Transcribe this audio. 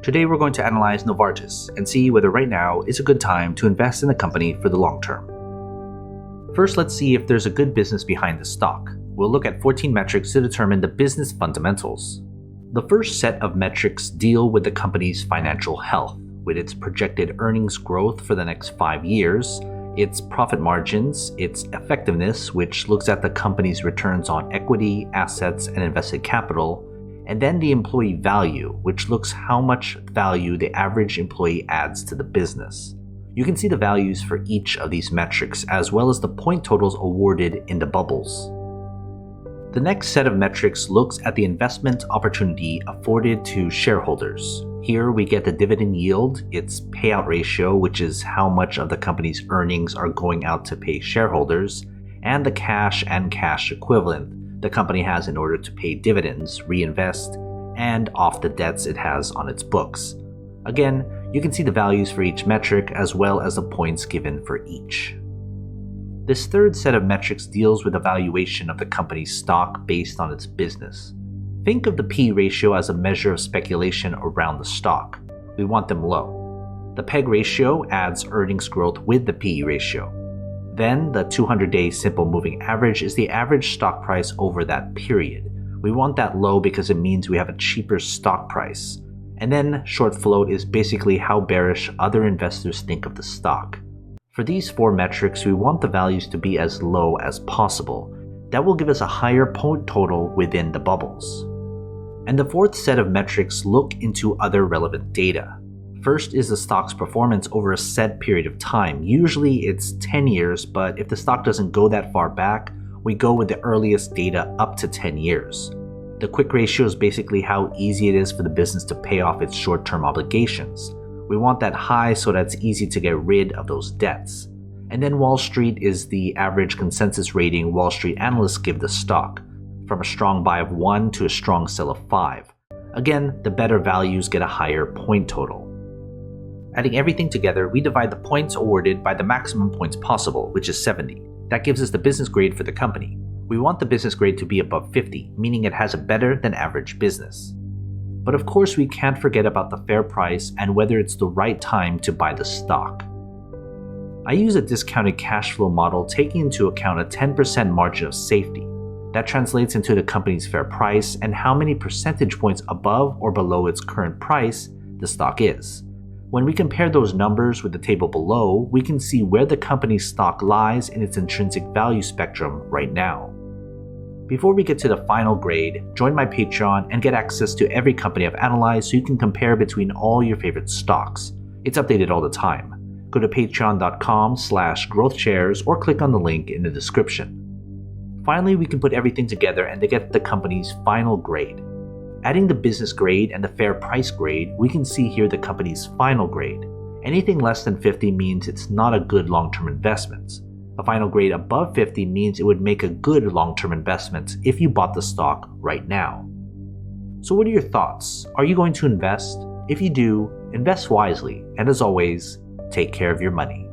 Today we're going to analyze Novartis and see whether right now is a good time to invest in the company for the long term. First, let's see if there's a good business behind the stock. We'll look at 14 metrics to determine the business fundamentals. The first set of metrics deal with the company's financial health, with its projected earnings growth for the next 5 years, its profit margins, its effectiveness, which looks at the company's returns on equity, assets, and invested capital, and then the employee value, which looks how much value the average employee adds to the business. You can see the values for each of these metrics, as well as the point totals awarded in the bubbles. The next set of metrics looks at the investment opportunity afforded to shareholders. Here we get the dividend yield, its payout ratio, which is how much of the company's earnings are going out to pay shareholders, and the cash and cash equivalent the company has in order to pay dividends, reinvest, and off the debts it has on its books. Again, you can see the values for each metric as well as the points given for each. This third set of metrics deals with the valuation of the company's stock based on its business. Think of the P/E ratio as a measure of speculation around the stock. We want them low. The PEG ratio adds earnings growth with the P/E ratio. Then the 200-day simple moving average is the average stock price over that period. We want that low because it means we have a cheaper stock price. And then short float is basically how bearish other investors think of the stock. For these 4 metrics, we want the values to be as low as possible. That will give us a higher point total within the bubbles. And the fourth set of metrics look into other relevant data. First is the stock's performance over a set period of time. Usually it's 10 years, but if the stock doesn't go that far back, we go with the earliest data up to 10 years. The quick ratio is basically how easy it is for the business to pay off its short-term obligations. We want that high so that it's easy to get rid of those debts. And then Wall Street is the average consensus rating Wall Street analysts give the stock, from a strong buy of 1 to a strong sell of 5. Again, the better values get a higher point total. Adding everything together, we divide the points awarded by the maximum points possible, which is 70. That gives us the business grade for the company. We want the business grade to be above 50, meaning it has a better than average business. But of course, we can't forget about the fair price and whether it's the right time to buy the stock. I use a discounted cash flow model taking into account a 10% margin of safety. That translates into the company's fair price and how many percentage points above or below its current price the stock is. When we compare those numbers with the table below, we can see where the company's stock lies in its intrinsic value spectrum right now. Before we get to the final grade, join my Patreon and get access to every company I've analyzed so you can compare between all your favorite stocks. It's updated all the time. Go to patreon.com/growthshares or click on the link in the description. Finally, we can put everything together and to get the company's final grade. Adding the business grade and the fair price grade, we can see here the company's final grade. Anything less than 50 means it's not a good long-term investment. A final grade above 50 means it would make a good long-term investment if you bought the stock right now. So what are your thoughts? Are you going to invest? If you do, invest wisely, and as always, take care of your money.